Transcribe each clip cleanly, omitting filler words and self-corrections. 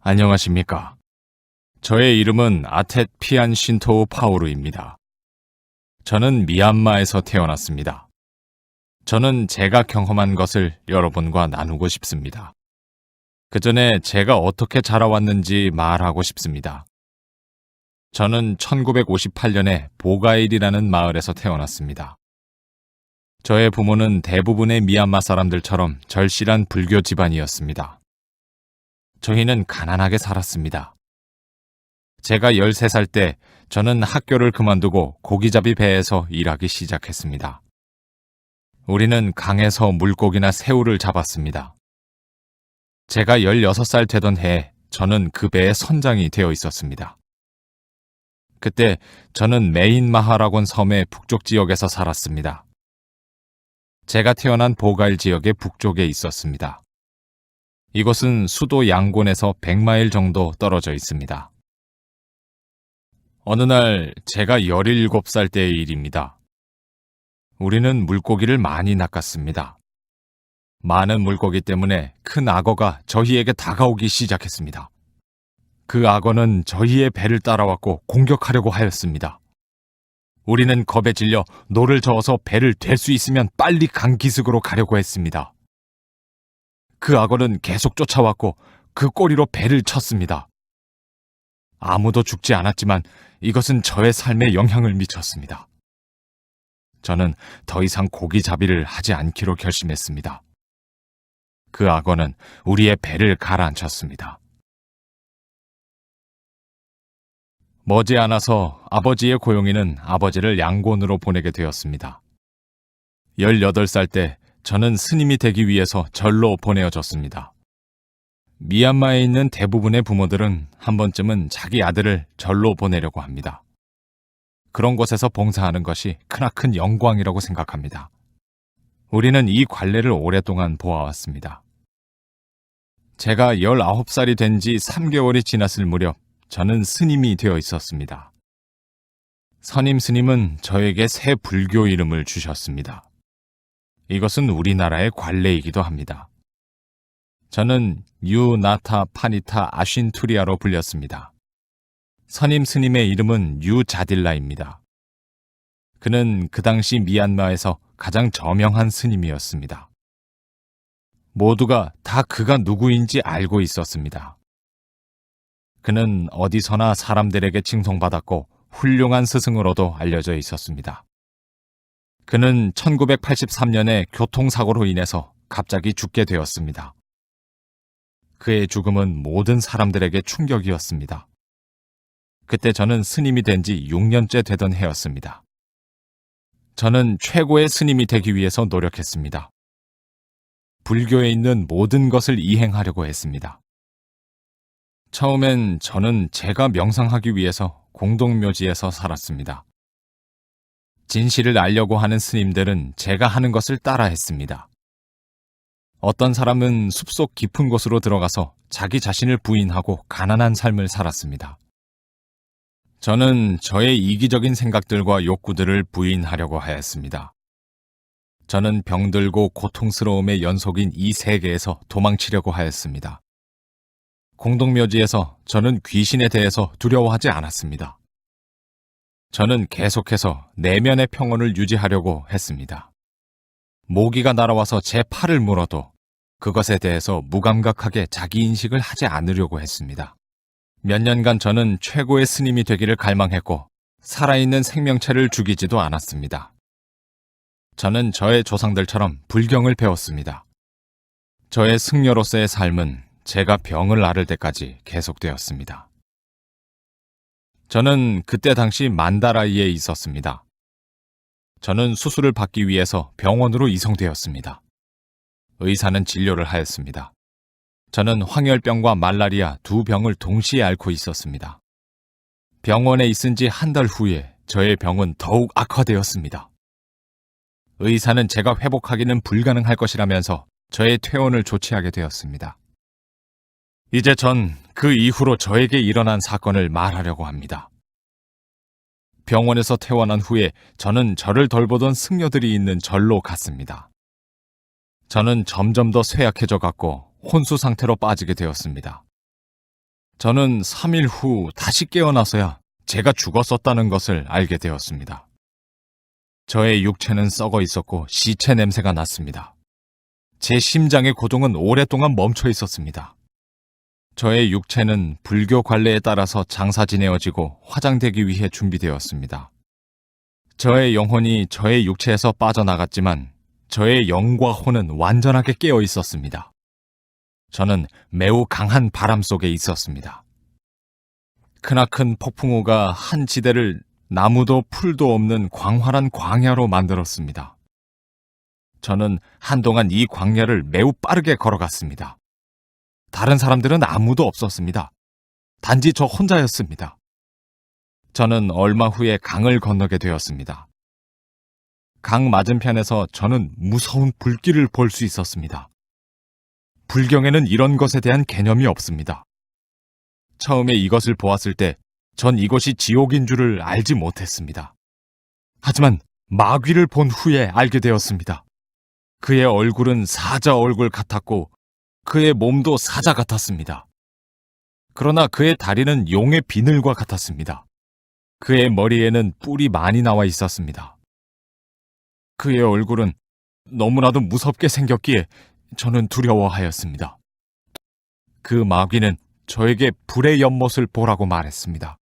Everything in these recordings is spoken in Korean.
안녕하십니까. 저의 이름은 아텟 피안 신토우 파우루입니다. 저는 미얀마에서 태어났습니다. 저는 제가 경험한 것을 여러분과 나누고 싶습니다. 그 전에 제가 어떻게 자라왔는지 말하고 싶습니다. 저는 1958년에 보가일이라는 마을에서 태어났습니다. 저의 부모는 대부분의 미얀마 사람들처럼 절실한 불교 집안이었습니다. 저희는 가난하게 살았습니다. 제가 13살 때 저는 학교를 그만두고 고기잡이 배에서 일하기 시작했습니다. 우리는 강에서 물고기나 새우를 잡았습니다. 제가 16살 되던 해에 저는 그 배의 선장이 되어 있었습니다. 그때 저는 메인마하라곤 섬의 북쪽 지역에서 살았습니다. 제가 태어난 보가일 지역의 북쪽에 있었습니다. 이곳은 수도 양곤에서 100마일 정도 떨어져 있습니다. 어느 날 제가 17살 때의 일입니다. 우리는 물고기를 많이 낚았습니다. 많은 물고기 때문에 큰 악어가 저희에게 다가오기 시작했습니다. 그 악어는 저희의 배를 따라왔고 공격하려고 하였습니다. 우리는 겁에 질려 노를 저어서 배를 댈 수 있으면 빨리 강기슭으로 가려고 했습니다. 그 악어는 계속 쫓아왔고 그 꼬리로 배를 쳤습니다. 아무도 죽지 않았지만 이것은 저의 삶에 영향을 미쳤습니다. 저는 더 이상 고기잡이를 하지 않기로 결심했습니다. 그 악어는 우리의 배를 가라앉혔습니다. 머지않아서 아버지의 고용인은 아버지를 양곤으로 보내게 되었습니다. 18살 때 저는 스님이 되기 위해서 절로 보내어졌습니다. 미얀마에 있는 대부분의 부모들은 한 번쯤은 자기 아들을 절로 보내려고 합니다. 그런 곳에서 봉사하는 것이 크나큰 영광이라고 생각합니다. 우리는 이 관례를 오랫동안 보아왔습니다. 제가 19살이 된 지 3개월이 지났을 무렵 저는 스님이 되어 있었습니다. 선임 스님은 저에게 새 불교 이름을 주셨습니다. 이것은 우리나라의 관례이기도 합니다. 저는 유나타 파니타 아쉰투리아로 불렸습니다. 선임 스님의 이름은 유자딜라입니다. 그는 그 당시 미얀마에서 가장 저명한 스님이었습니다. 모두가 다 그가 누구인지 알고 있었습니다. 그는 어디서나 사람들에게 칭송받았고 훌륭한 스승으로도 알려져 있었습니다. 그는 1983년에 교통사고로 인해서 갑자기 죽게 되었습니다. 그의 죽음은 모든 사람들에게 충격이었습니다. 그때 저는 스님이 된 지 6년째 되던 해였습니다. 저는 최고의 스님이 되기 위해서 노력했습니다. 불교에 있는 모든 것을 이행하려고 했습니다. 처음엔 저는 제가 명상하기 위해서 공동묘지에서 살았습니다. 진실을 알려고 하는 스님들은 제가 하는 것을 따라했습니다. 어떤 사람은 숲속 깊은 곳으로 들어가서 자기 자신을 부인하고 가난한 삶을 살았습니다. 저는 저의 이기적인 생각들과 욕구들을 부인하려고 하였습니다. 저는 병들고 고통스러움의 연속인 이 세계에서 도망치려고 하였습니다. 공동묘지에서 저는 귀신에 대해서 두려워하지 않았습니다. 저는 계속해서 내면의 평온을 유지하려고 했습니다. 모기가 날아와서 제 팔을 물어도 그것에 대해서 무감각하게 자기 인식을 하지 않으려고 했습니다. 몇 년간 저는 최고의 스님이 되기를 갈망했고 살아있는 생명체를 죽이지도 않았습니다. 저는 저의 조상들처럼 불경을 배웠습니다. 저의 승려로서의 삶은 제가 병을 앓을 때까지 계속되었습니다. 저는 그때 당시 만다라이에 있었습니다. 저는 수술을 받기 위해서 병원으로 이송되었습니다. 의사는 진료를 하였습니다. 저는 황열병과 말라리아 두 병을 동시에 앓고 있었습니다. 병원에 있은 지 한 달 후에 저의 병은 더욱 악화되었습니다. 의사는 제가 회복하기는 불가능할 것이라면서 저의 퇴원을 조치하게 되었습니다. 이제 전 그 이후로 저에게 일어난 사건을 말하려고 합니다. 병원에서 퇴원한 후에 저는 저를 돌보던 승려들이 있는 절로 갔습니다. 저는 점점 더 쇠약해져 갔고 혼수 상태로 빠지게 되었습니다. 저는 3일 후 다시 깨어나서야 제가 죽었었다는 것을 알게 되었습니다. 저의 육체는 썩어 있었고 시체 냄새가 났습니다. 제 심장의 고동은 오랫동안 멈춰 있었습니다. 저의 육체는 불교 관례에 따라서 장사 지내어지고 화장되기 위해 준비되었습니다. 저의 영혼이 저의 육체에서 빠져나갔지만 저의 영과 혼은 완전하게 깨어 있었습니다. 저는 매우 강한 바람 속에 있었습니다. 크나큰 폭풍우가 한 지대를 나무도 풀도 없는 광활한 광야로 만들었습니다. 저는 한동안 이 광야를 매우 빠르게 걸어갔습니다. 다른 사람들은 아무도 없었습니다. 단지 저 혼자였습니다. 저는 얼마 후에 강을 건너게 되었습니다. 강 맞은편에서 저는 무서운 불길을 볼 수 있었습니다. 불경에는 이런 것에 대한 개념이 없습니다. 처음에 이것을 보았을 때 전 이것이 지옥인 줄을 알지 못했습니다. 하지만 마귀를 본 후에 알게 되었습니다. 그의 얼굴은 사자 얼굴 같았고 그의 몸도 사자 같았습니다. 그러나 그의 다리는 용의 비늘과 같았습니다. 그의 머리에는 뿔이 많이 나와 있었습니다. 그의 얼굴은 너무나도 무섭게 생겼기에 저는 두려워하였습니다. 그 마귀는 저에게 불의 연못을 보라고 말했습니다.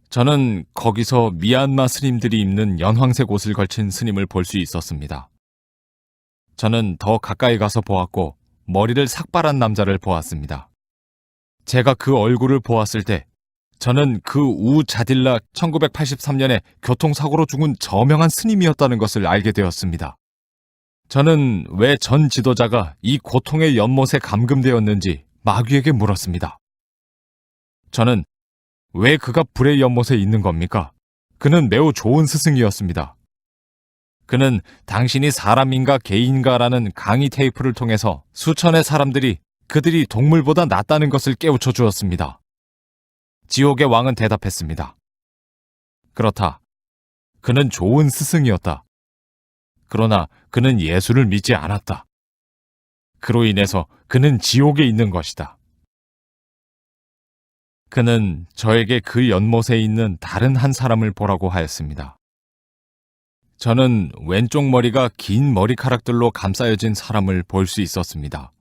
저는 거기서 미얀마 스님들이 입는 연황색 옷을 걸친 스님을 볼 수 있었습니다. 저는 더 가까이 가서 보았고 머리를 삭발한 남자를 보았습니다. 제가 그 얼굴을 보았을 때 저는 그 우자딜라 1983년에 교통사고로 죽은 저명한 스님이었다는 것을 알게 되었습니다. 저는 왜 전 지도자가 이 고통의 연못에 감금되었는지 마귀에게 물었습니다. 저는 왜 그가 불의 연못에 있는 겁니까? 그는 매우 좋은 스승이었습니다. 그는 당신이 사람인가 개인가라는 강의 테이프를 통해서 수천의 사람들이 그들이 동물보다 낫다는 것을 깨우쳐 주었습니다. 지옥의 왕은 대답했습니다. 그렇다. 그는 좋은 스승이었다. 그러나 그는 예수를 믿지 않았다. 그로 인해서 그는 지옥에 있는 것이다. 그는 저에게 그 연못에 있는 다른 한 사람을 보라고 하였습니다. 저는 왼쪽 머리가 긴 머리카락들로 감싸여진 사람을 볼 수 있었습니다.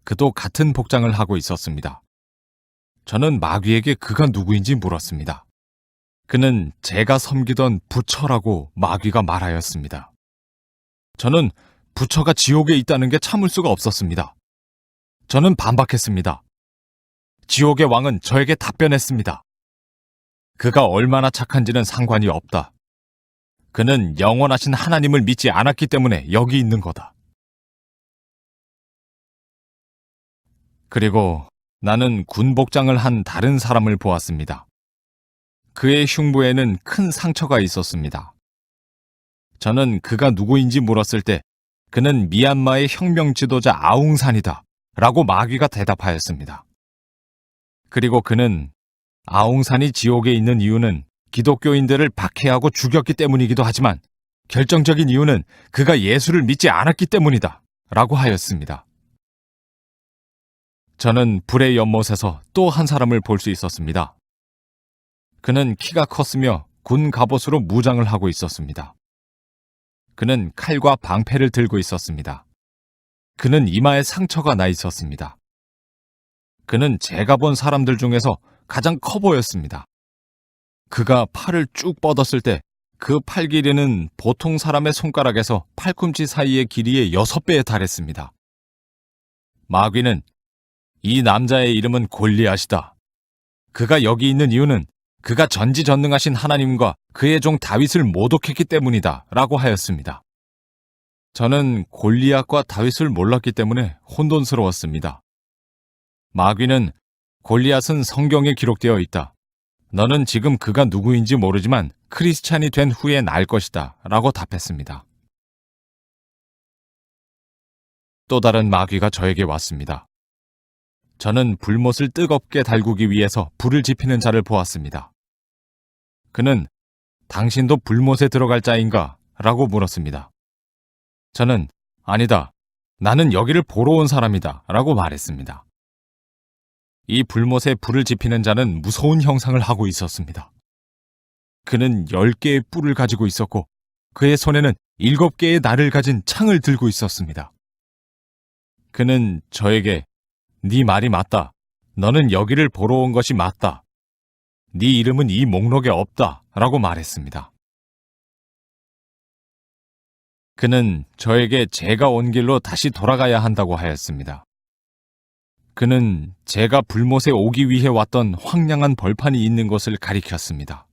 그도 같은 복장을 하고 있었습니다. 저는 마귀에게 그가 누구인지 물었습니다. 그는 제가 섬기던 부처라고 마귀가 말하였습니다. 저는 부처가 지옥에 있다는 게 참을 수가 없었습니다. 저는 반박했습니다. 지옥의 왕은 저에게 답변했습니다. 그가 얼마나 착한지는 상관이 없다. 그는 영원하신 하나님을 믿지 않았기 때문에 여기 있는 거다. 그리고 나는 군복장을 한 다른 사람을 보았습니다. 그의 흉부에는 큰 상처가 있었습니다. 저는 그가 누구인지 물었을 때 그는 미얀마의 혁명 지도자 아웅산이다 라고 마귀가 대답하였습니다. 그리고 그는 아웅산이 지옥에 있는 이유는 기독교인들을 박해하고 죽였기 때문이기도 하지만 결정적인 이유는 그가 예수를 믿지 않았기 때문이다 라고 하였습니다. 저는 불의 연못에서 또 한 사람을 볼 수 있었습니다. 그는 키가 컸으며 군 갑옷으로 무장을 하고 있었습니다. 그는 칼과 방패를 들고 있었습니다. 그는 이마에 상처가 나 있었습니다. 그는 제가 본 사람들 중에서 가장 커 보였습니다. 그가 팔을 쭉 뻗었을 때 그 팔 길이는 보통 사람의 손가락에서 팔꿈치 사이의 길이의 6배에 달했습니다. 마귀는 이 남자의 이름은 골리앗이다. 그가 여기 있는 이유는 그가 전지전능하신 하나님과 그의 종 다윗을 모독했기 때문이다 라고 하였습니다. 저는 골리앗과 다윗을 몰랐기 때문에 혼돈스러웠습니다. 마귀는 골리앗은 성경에 기록되어 있다. 너는 지금 그가 누구인지 모르지만 크리스찬이 된 후에 날 것이다 라고 답했습니다. 또 다른 마귀가 저에게 왔습니다. 저는 불못을 뜨겁게 달구기 위해서 불을 지피는 자를 보았습니다. 그는 당신도 불못에 들어갈 자인가? 라고 물었습니다. 저는 아니다. 나는 여기를 보러 온 사람이다. 라고 말했습니다. 이 불못에 불을 지피는 자는 무서운 형상을 하고 있었습니다. 그는 10개의 뿔을 가지고 있었고 그의 손에는 7개의 날을 가진 창을 들고 있었습니다. 그는 저에게 네 말이 맞다. 너는 여기를 보러 온 것이 맞다. 네 이름은 이 목록에 없다. 라고 말했습니다. 그는 저에게 제가 온 길로 다시 돌아가야 한다고 하였습니다. 그는 제가 불못에 오기 위해 왔던 황량한 벌판이 있는 곳을 가리켰습니다.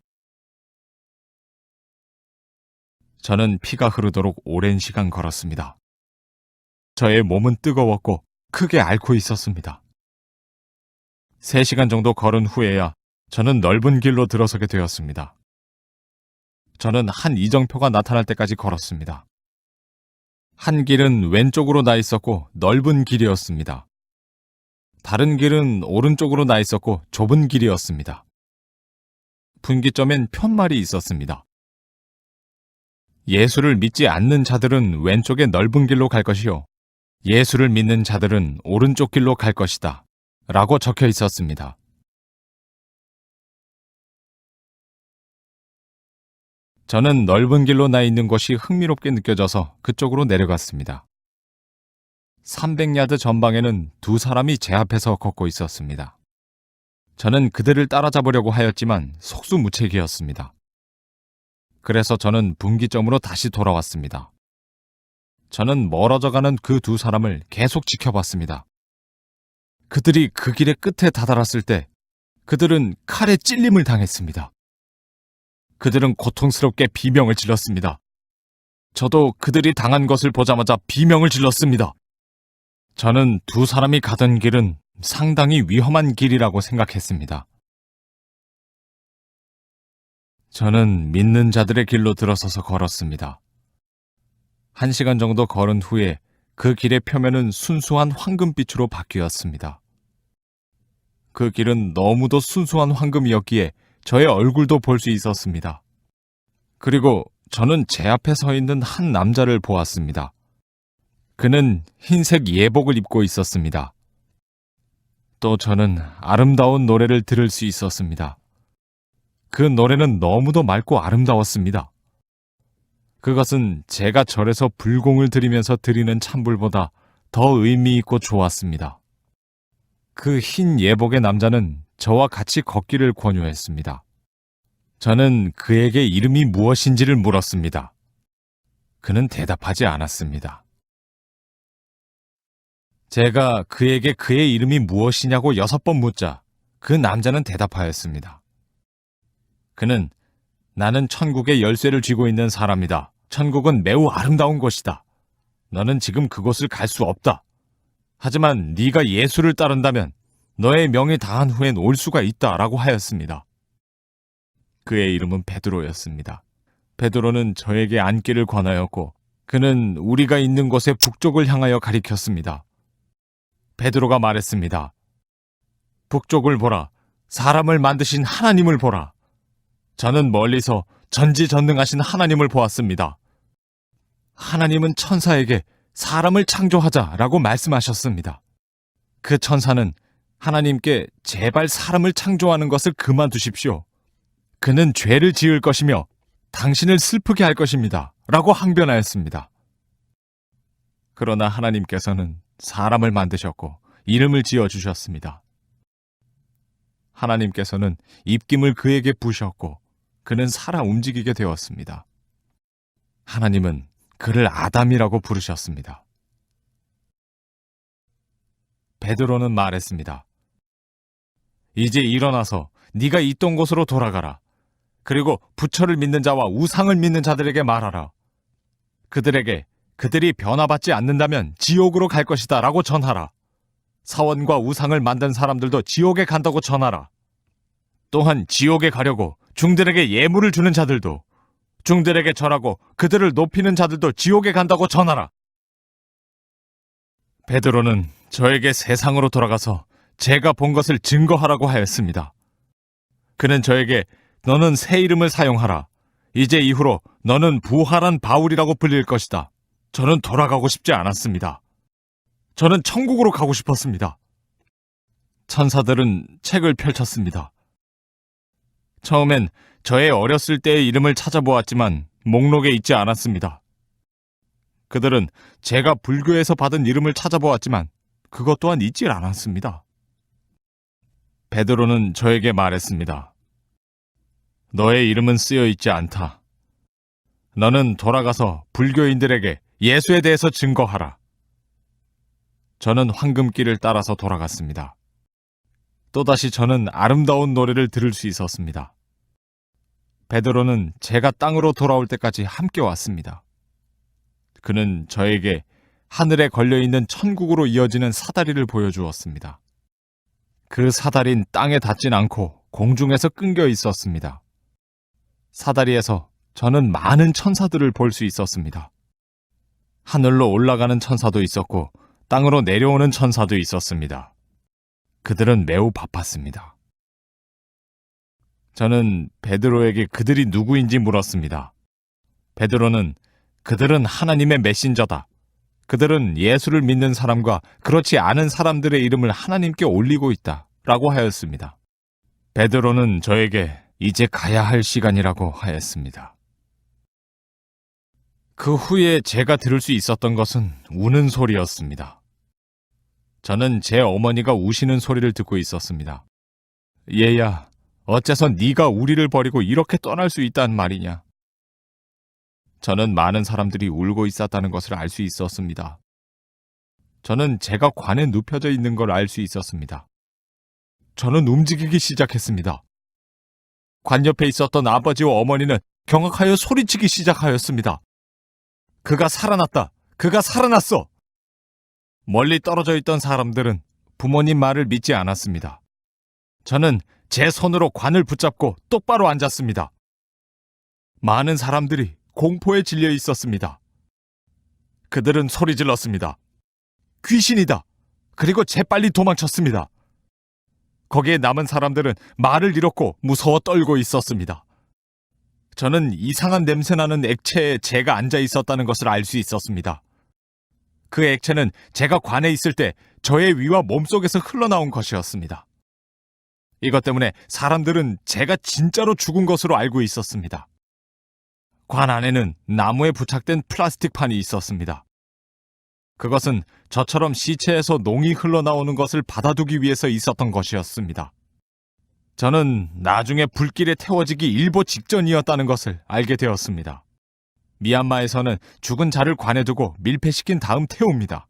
저는 피가 흐르도록 오랜 시간 걸었습니다. 저의 몸은 뜨거웠고 크게 앓고 있었습니다. 3시간 정도 걸은 후에야 저는 넓은 길로 들어서게 되었습니다. 저는 한 이정표가 나타날 때까지 걸었습니다. 한 길은 왼쪽으로 나 있었고 넓은 길이었습니다. 다른 길은 오른쪽으로 나 있었고 좁은 길이었습니다. 분기점엔 편말이 있었습니다. 예수를 믿지 않는 자들은 왼쪽의 넓은 길로 갈 것이요. 예수를 믿는 자들은 오른쪽 길로 갈 것이다. 라고 적혀 있었습니다. 저는 넓은 길로 나 있는 것이 흥미롭게 느껴져서 그쪽으로 내려갔습니다. 300야드 전방에는 2사람이 제 앞에서 걷고 있었습니다. 저는 그들을 따라잡으려고 하였지만 속수무책이었습니다. 그래서 저는 분기점으로 다시 돌아왔습니다. 저는 멀어져가는 그 2사람을 계속 지켜봤습니다. 그들이 그 길의 끝에 다다랐을 때 그들은 칼에 찔림을 당했습니다. 그들은 고통스럽게 비명을 질렀습니다. 저도 그들이 당한 것을 보자마자 비명을 질렀습니다. 저는 2사람이 가던 길은 상당히 위험한 길이라고 생각했습니다. 저는 믿는 자들의 길로 들어서서 걸었습니다. 1시간 정도 걸은 후에 그 길의 표면은 순수한 황금빛으로 바뀌었습니다. 그 길은 너무도 순수한 황금이었기에 저의 얼굴도 볼 수 있었습니다. 그리고 저는 제 앞에 서 있는 한 남자를 보았습니다. 그는 흰색 예복을 입고 있었습니다. 또 저는 아름다운 노래를 들을 수 있었습니다. 그 노래는 너무도 맑고 아름다웠습니다. 그것은 제가 절에서 불공을 드리면서 드리는 찬불보다 더 의미 있고 좋았습니다. 그 흰 예복의 남자는 저와 같이 걷기를 권유했습니다. 저는 그에게 이름이 무엇인지를 물었습니다. 그는 대답하지 않았습니다. 제가 그에게 그의 이름이 무엇이냐고 6번 묻자 그 남자는 대답하였습니다. 그는 나는 천국의 열쇠를 쥐고 있는 사람이다. 천국은 매우 아름다운 곳이다. 너는 지금 그곳을 갈 수 없다. 하지만 네가 예수를 따른다면 너의 명이 다한 후엔 올 수가 있다라고 하였습니다. 그의 이름은 베드로였습니다. 베드로는 저에게 앉기를 권하였고 그는 우리가 있는 곳의 북쪽을 향하여 가리켰습니다. 베드로가 말했습니다. 북쪽을 보라. 사람을 만드신 하나님을 보라. 저는 멀리서 전지전능하신 하나님을 보았습니다. 하나님은 천사에게 사람을 창조하자라고 말씀하셨습니다. 그 천사는 하나님께 제발 사람을 창조하는 것을 그만두십시오. 그는 죄를 지을 것이며 당신을 슬프게 할 것입니다. 라고 항변하였습니다. 그러나 하나님께서는 사람을 만드셨고 이름을 지어주셨습니다. 하나님께서는 입김을 그에게 부셨고 그는 살아 움직이게 되었습니다. 하나님은 그를 아담이라고 부르셨습니다. 베드로는 말했습니다. 이제 일어나서 네가 있던 곳으로 돌아가라. 그리고 부처를 믿는 자와 우상을 믿는 자들에게 말하라. 그들에게 그들이 변화받지 않는다면 지옥으로 갈 것이다 라고 전하라. 사원과 우상을 만든 사람들도 지옥에 간다고 전하라. 또한 지옥에 가려고 중들에게 예물을 주는 자들도 중들에게 절하고 그들을 높이는 자들도 지옥에 간다고 전하라. 베드로는 저에게 세상으로 돌아가서 제가 본 것을 증거하라고 하였습니다. 그는 저에게 너는 새 이름을 사용하라. 이제 이후로 너는 부활한 바울이라고 불릴 것이다. 저는 돌아가고 싶지 않았습니다. 저는 천국으로 가고 싶었습니다. 천사들은 책을 펼쳤습니다. 처음엔 저의 어렸을 때의 이름을 찾아보았지만 목록에 있지 않았습니다. 그들은 제가 불교에서 받은 이름을 찾아보았지만 그것 또한 있질 않았습니다. 베드로는 저에게 말했습니다. 너의 이름은 쓰여 있지 않다. 너는 돌아가서 불교인들에게 예수에 대해서 증거하라. 저는 황금길을 따라서 돌아갔습니다. 또다시 저는 아름다운 노래를 들을 수 있었습니다. 베드로는 제가 땅으로 돌아올 때까지 함께 왔습니다. 그는 저에게 하늘에 걸려있는 천국으로 이어지는 사다리를 보여주었습니다. 그 사다리는 땅에 닿진 않고 공중에서 끊겨 있었습니다. 사다리에서 저는 많은 천사들을 볼 수 있었습니다. 하늘로 올라가는 천사도 있었고 땅으로 내려오는 천사도 있었습니다. 그들은 매우 바빴습니다. 저는 베드로에게 그들이 누구인지 물었습니다. 베드로는 그들은 하나님의 메신저다. 그들은 예수를 믿는 사람과 그렇지 않은 사람들의 이름을 하나님께 올리고 있다. 라고 하였습니다. 베드로는 저에게 이제 가야 할 시간이라고 하였습니다. 그 후에 제가 들을 수 있었던 것은 우는 소리였습니다. 저는 제 어머니가 우시는 소리를 듣고 있었습니다. 얘야, 어째서 네가 우리를 버리고 이렇게 떠날 수 있단 말이냐? 저는 많은 사람들이 울고 있었다는 것을 알 수 있었습니다. 저는 제가 관에 눕혀져 있는 걸 알 수 있었습니다. 저는 움직이기 시작했습니다. 관 옆에 있었던 아버지와 어머니는 경악하여 소리치기 시작하였습니다. 그가 살아났다! 그가 살아났어! 멀리 떨어져 있던 사람들은 부모님 말을 믿지 않았습니다. 저는 제 손으로 관을 붙잡고 똑바로 앉았습니다. 많은 사람들이 공포에 질려 있었습니다. 그들은 소리 질렀습니다. 귀신이다! 그리고 재빨리 도망쳤습니다. 거기에 남은 사람들은 말을 잃었고 무서워 떨고 있었습니다. 저는 이상한 냄새나는 액체에 제가 앉아 있었다는 것을 알 수 있었습니다. 그 액체는 제가 관에 있을 때 저의 위와 몸속에서 흘러나온 것이었습니다. 이것 때문에 사람들은 제가 진짜로 죽은 것으로 알고 있었습니다. 관 안에는 나무에 부착된 플라스틱 판이 있었습니다. 그것은 저처럼 시체에서 농이 흘러나오는 것을 받아두기 위해서 있었던 것이었습니다. 저는 나중에 불길에 태워지기 일보 직전이었다는 것을 알게 되었습니다. 미얀마에서는 죽은 자를 관에 두고 밀폐시킨 다음 태웁니다.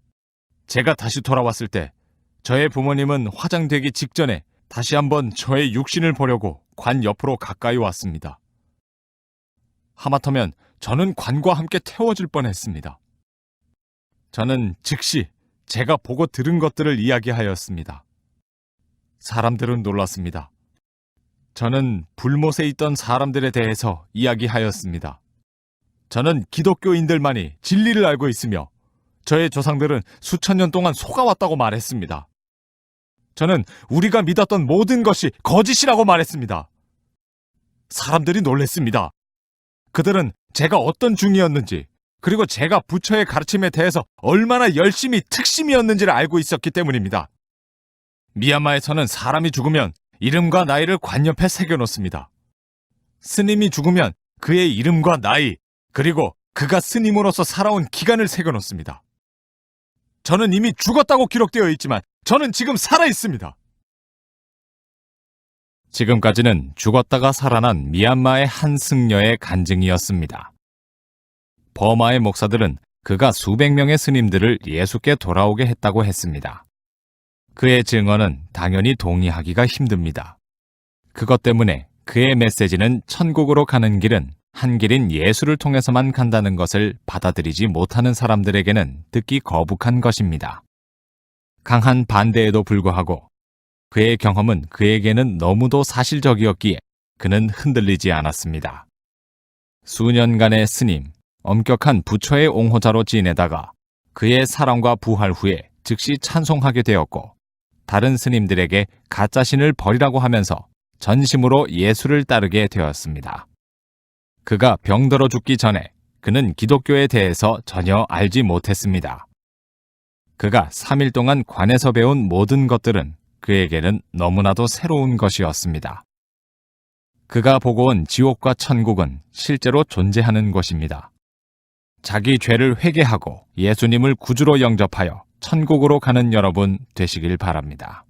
제가 다시 돌아왔을 때 저의 부모님은 화장되기 직전에 다시 한번 저의 육신을 보려고 관 옆으로 가까이 왔습니다. 하마터면 저는 관과 함께 태워질 뻔했습니다. 저는 즉시 제가 보고 들은 것들을 이야기하였습니다. 사람들은 놀랐습니다. 저는 불못에 있던 사람들에 대해서 이야기하였습니다. 저는 기독교인들만이 진리를 알고 있으며 저의 조상들은 수천 년 동안 속아왔다고 말했습니다. 저는 우리가 믿었던 모든 것이 거짓이라고 말했습니다. 사람들이 놀랐습니다. 그들은 제가 어떤 중이었는지 그리고 제가 부처의 가르침에 대해서 얼마나 열심히 특심이었는지를 알고 있었기 때문입니다. 미얀마에서는 사람이 죽으면 이름과 나이를 관 옆에 새겨놓습니다. 스님이 죽으면 그의 이름과 나이 그리고 그가 스님으로서 살아온 기간을 새겨놓습니다. 저는 이미 죽었다고 기록되어 있지만 저는 지금 살아있습니다. 지금까지는 죽었다가 살아난 미얀마의 한 승려의 간증이었습니다. 버마의 목사들은 그가 수백 명의 스님들을 예수께 돌아오게 했다고 했습니다. 그의 증언은 당연히 동의하기가 힘듭니다. 그것 때문에 그의 메시지는 천국으로 가는 길은 한 길인 예수를 통해서만 간다는 것을 받아들이지 못하는 사람들에게는 듣기 거북한 것입니다. 강한 반대에도 불구하고 그의 경험은 그에게는 너무도 사실적이었기에 그는 흔들리지 않았습니다. 수년간의 스님, 엄격한 부처의 옹호자로 지내다가 그의 사랑과 부활 후에 즉시 찬송하게 되었고 다른 스님들에게 가짜신을 버리라고 하면서 전심으로 예수를 따르게 되었습니다. 그가 병들어 죽기 전에 그는 기독교에 대해서 전혀 알지 못했습니다. 그가 3일 동안 관에서 배운 모든 것들은 그에게는 너무나도 새로운 것이었습니다. 그가 보고 온 지옥과 천국은 실제로 존재하는 곳입니다. 자기 죄를 회개하고 예수님을 구주로 영접하여 천국으로 가는 여러분 되시길 바랍니다.